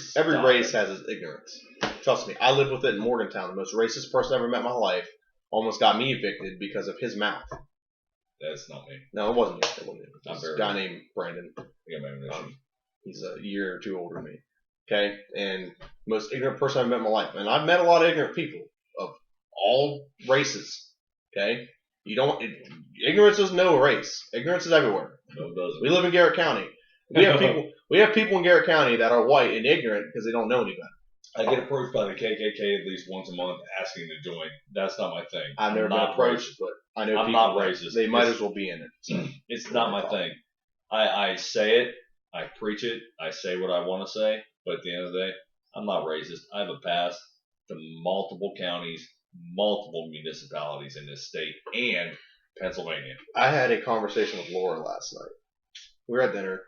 race has its ignorance. Trust me, I lived with it in Morgantown. The most racist person I ever met in my life almost got me evicted because of his mouth. That's not me. No, it wasn't you. It wasn't you. It was Not a guy named Brandon. I got my own issue. He's a year or two older than me. Okay? And most ignorant person I've met in my life. And I've met a lot of ignorant people of all races. Okay? Ignorance doesn't know a race. Ignorance is everywhere. No, it doesn't. We live in Garrett County. We have people in Garrett County that are white and ignorant because they don't know any better. I get approached by the KKK at least once a month asking to join. That's not my thing. I've never been approached, but I know I'm people not that racist. They might as well be in it. So. It's not my thing. I say it. I preach it. I say what I want to say. But at the end of the day, I'm not racist. I have a pass to multiple counties, multiple municipalities in this state, and Pennsylvania. I had a conversation with Laura last night. We were at dinner,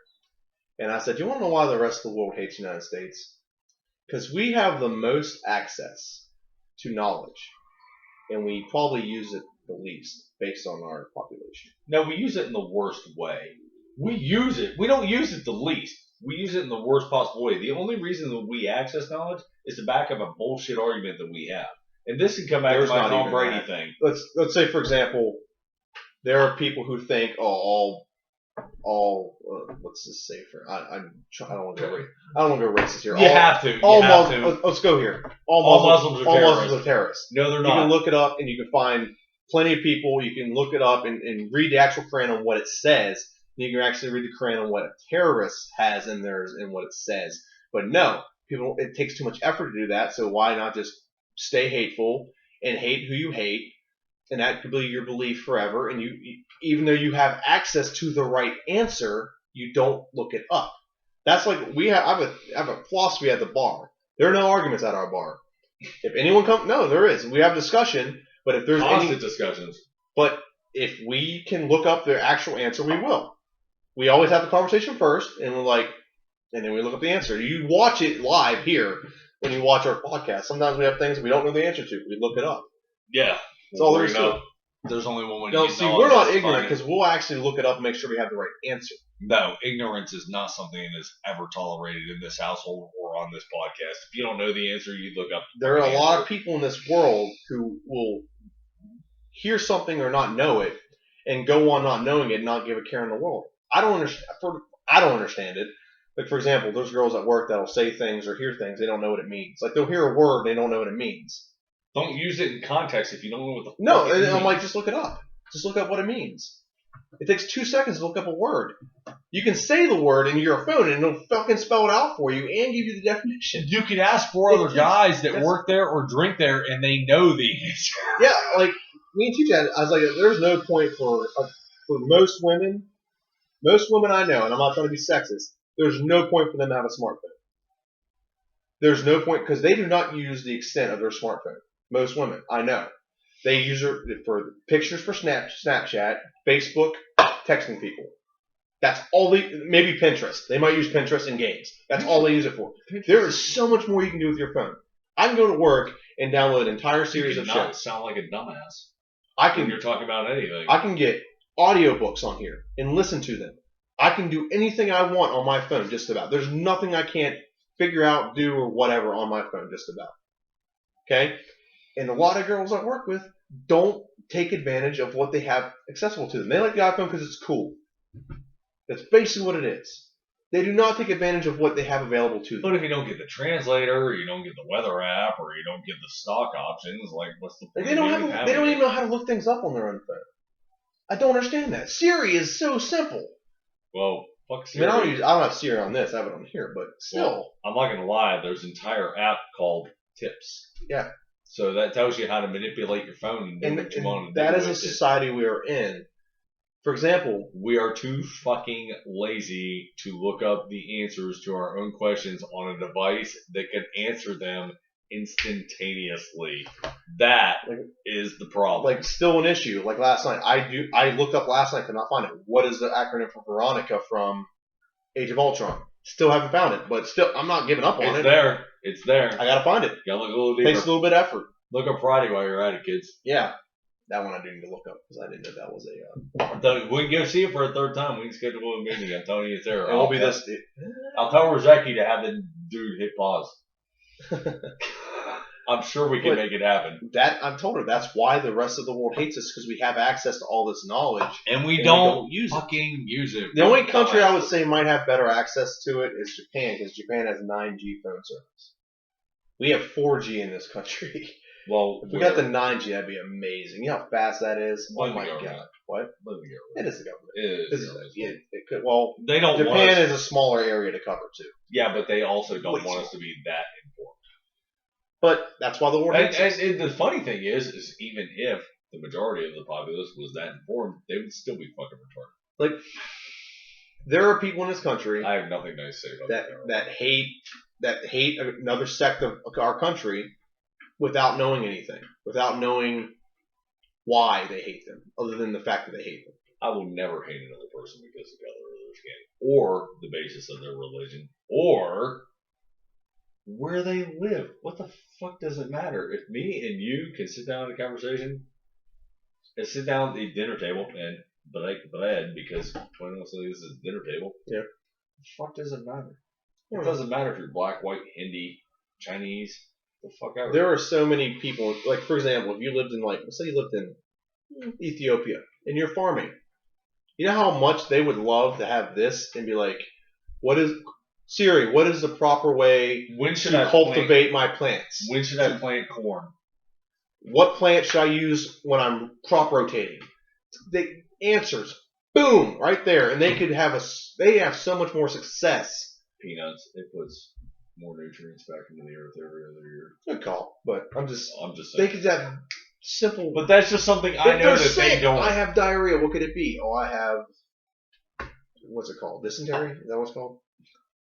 and I said, "Do you want to know why the rest of the world hates the United States? Because we have the most access to knowledge, and we probably use it the least based on our population." No, we use it in the worst way. We use it. We don't use it the least. We use it in the worst possible way. The only reason that we access knowledge is to back up a bullshit argument that we have. And this can come back to my Tom Brady thing. Let's say, for example, there are people who think, what's this say for? I don't want to go racist here. You have to. Let's go here. All Muslims are terrorists. No, they're You not. can look it up, and you can find plenty of people. You can look it up and read the actual Quran on what it says. You can actually read the Quran on what a terrorist has in theirs and what it says. But no, it takes too much effort to do that. So why not just stay hateful and hate who you hate, and that could be your belief forever. And even though you have access to the right answer, you don't look it up. That's like I have a philosophy at the bar. There are no arguments at our bar. If anyone comes, no, there is. We have discussion, but if there's constant discussions. But if we can look up the actual answer, we will. We always have the conversation first, and we're like, And then we look up the answer. You watch it live here when you watch our podcast. Sometimes we have things we don't know the answer to. We look it up. Yeah. That's all there is to it. There's only one way No, to get see, knowledge. we're not That's ignorant fine. because we'll actually look it up and make sure we have the right answer. No, ignorance is not something that's ever tolerated in this household or on this podcast. If you don't know the answer, you look up. There are a lot of people in this world who will hear something or not know it and go on not knowing it and not give a care in the world. I don't understand it. Like, for example, there's girls at work that'll say things or hear things, they don't know what it means. Like, they'll hear a word and they don't know what it means. Don't use it in context if you don't know what the No, fuck it and means. I'm like, just look it up. Just look up what it means. It takes 2 seconds to look up a word. You can say the word in your phone and it'll fucking spell it out for you and give you the definition. You can ask 4 other guys that work there or drink there, and they know the answer. Yeah, like, me and TJ, I was like, there's no point for most women I know, and I'm not trying to be sexist, there's no point for them to have a smartphone. There's no point, because they do not use the extent of their smartphone. Most women, I know. They use it for pictures for Snapchat, Facebook, texting people. That's all maybe Pinterest. They might use Pinterest in games. That's all they use it for. There is so much more you can do with your phone. I can go to work and download an entire series of not shows. sound like a dumbass I when can you're talking about anything. I can get audiobooks on here and listen to them. I can do anything I want on my phone, just about. There's nothing I can't figure out, do, or whatever on my phone, just about. Okay? And a lot of girls I work with don't take advantage of what they have accessible to them. They like the iPhone because it's cool. That's basically what it is. They do not take advantage of what they have available to them. But if you don't get the translator, or you don't get the weather app, or you don't get the stock options, like, what's the point? They don't even know how to look things up on their own phone. I don't understand that. Siri is so simple. Well, fuck Siri. I mean, I don't have Siri on this. I have it on here, but still. Well, I'm not gonna lie. There's an entire app called Tips. Yeah. So that tells you how to manipulate your phone and do what you want to do. That is a society we are in. For example, we are too fucking lazy to look up the answers to our own questions on a device that can answer them instantaneously. That is the problem. Like, still an issue. Like last night, I looked up last night, could not find it. What is the acronym for Veronica from Age of Ultron? Still haven't found it, but still, I'm not giving up on it. It's there. I gotta find it. Gotta look a little deeper. Takes a little bit of effort. Look up Friday while you're at it, kids. Yeah. That one I do need to look up because I didn't know that was a. We can go see it for a third time. We can schedule a meeting. I'm telling you, it's there. It will be this. I'll tell Rozeki to have the dude hit pause. I'm sure we can make it happen. I've told her that's why the rest of the world hates us, because we have access to all this knowledge and we don't use it. The only country I would say might have better access to it is Japan, because Japan has 9G phone service. We have 4G in this country. Well, if we got the 9G, that'd be amazing. You know how fast that is? Oh my god! What? It is the government. It could. Well, they don't. Japan is a smaller area to cover too. Yeah, but they also don't want us to be that informed. But that's why the war hates us. And the funny thing is even if the majority of the populace was that informed, they would still be fucking retarded. Like, there are people in this country. I have nothing nice to say about that hate another sect of our country without knowing anything, without knowing why they hate them, other than the fact that they hate them. I will never hate another person because of color or their skin, or the basis of their religion, or where they live. What the fuck does it matter? If me and you can sit down in a conversation and sit down at the dinner table and bread, because quite honestly this is a dinner table. Yeah. The fuck does it matter? It doesn't matter if you're black, white, Hindi, Chinese, the fuck ever. There are so many people, like, for example, if you lived in, like, let's say you lived in Ethiopia and you're farming, you know how much they would love to have this and be like, Siri, what is the proper way to cultivate my plants? When should I plant corn? What plant should I use when I'm crop rotating? The answers, boom, right there, and they have so much more success. Peanuts, it puts more nutrients back into the earth every other year. Good call, but I'm just saying. They could have simple. But that's just something I know that they don't. I have diarrhea. What could it be? Oh, I have. What's it called? Dysentery? Is that what it's called?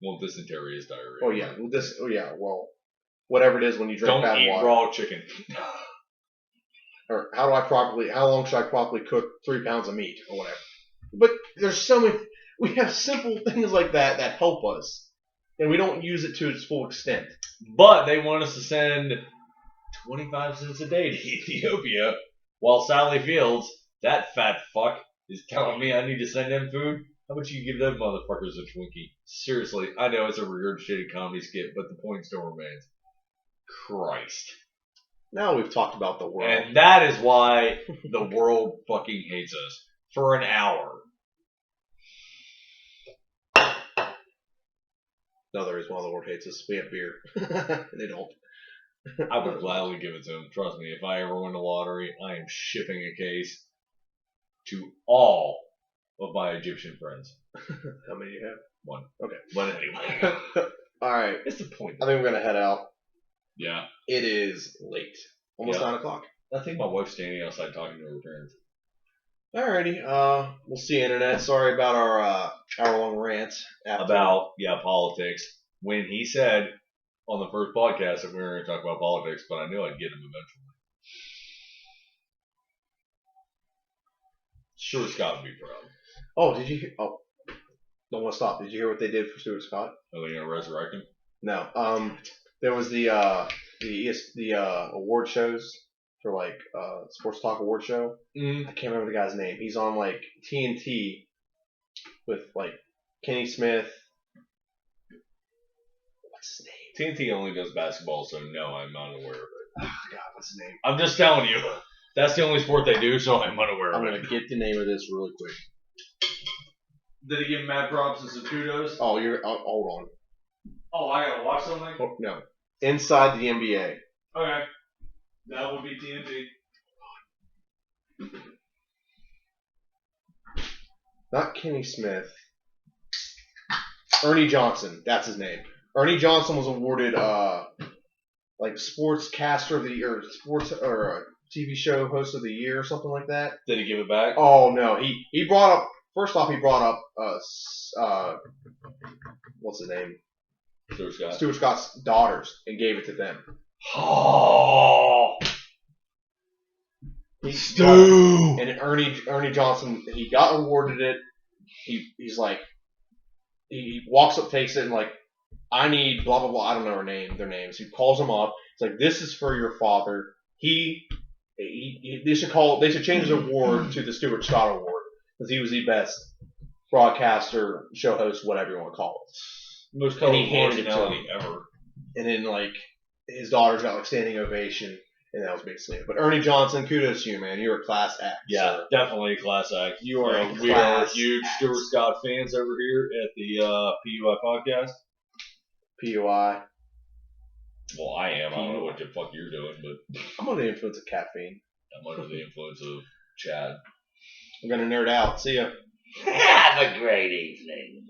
Well, dysentery is diarrhea. Oh yeah. Well, whatever it is when you drink bad water. Don't eat raw chicken. Or how long should I properly cook 3 pounds of meat or whatever? But there's so many. We have simple things like that help us. and we don't use it to its full extent. But they want us to send 25 cents a day to Ethiopia, while Sally Fields, that fat fuck, is telling me I need to send them food. How about you give them motherfuckers a Twinkie? Seriously, I know it's a regurgitated comedy skit, but the point still remains. Christ. Now we've talked about the world. And that is why the world fucking hates us. For an hour. Another reason why the world hates us. We have beer. They don't. I would gladly give it to them. Trust me, if I ever win the lottery, I am shipping a case to all of my Egyptian friends. How many do you have? One. Okay. But anyway. Alright. It's the point. I think we're going to head out. Yeah. It is late. Almost 9 o'clock. I think my wife's standing outside talking to her parents. Alrighty. We'll see you, Internet. Sorry about our hour-long rant. About, politics. When he said on the first podcast that we were going to talk about politics, but I knew I'd get him eventually. Stuart Scott would be proud. Oh, did you hear? Oh, don't want to stop. Did you hear what they did for Stuart Scott? Are they going to resurrect him? No. There was the award shows for like sports talk award show. I can't remember the guy's name. He's on like TNT with like Kenny Smith. What's his name? TNT only does basketball, so no, I'm not aware of it. Oh God, what's his name? I'm just telling you, that's the only sport they do, so I'm unaware I'm of gonna it. get the name of this really quick. Did he give mad props and some kudos? Oh, hold on. Oh, I gotta watch something? Oh, no, Inside the NBA. Okay. That would be TNT. Not Kenny Smith. Ernie Johnson. That's his name. Ernie Johnson was awarded like sportscaster of the year, TV show host of the year or something like that. Did he give it back? Oh no, he brought up what's his name? Stuart Scott. Stuart Scott's daughters and gave it to them. Oh, Stu! And Ernie Johnson, he got awarded it. He's like, he walks up, takes it, and like, I need blah blah blah. I don't know their names. He calls them up. It's like, this is for your father. They should change his award to the Stuart Scott Award because he was the best broadcaster, show host, whatever you want to call it. Most And he handed it to personality him. ever. And then like his daughters got like standing ovation, and that was basically it. But Ernie Johnson, kudos to you, man. You're a class act. Yeah, sir. definitely a class act. You are a We are class huge Stuart Scott fans over here at the PUI podcast. PUI. Well, I am. I don't know what the fuck you're doing, but I'm under the influence of caffeine. I'm under the influence of Chad. I'm gonna nerd out. See ya. Have a great evening.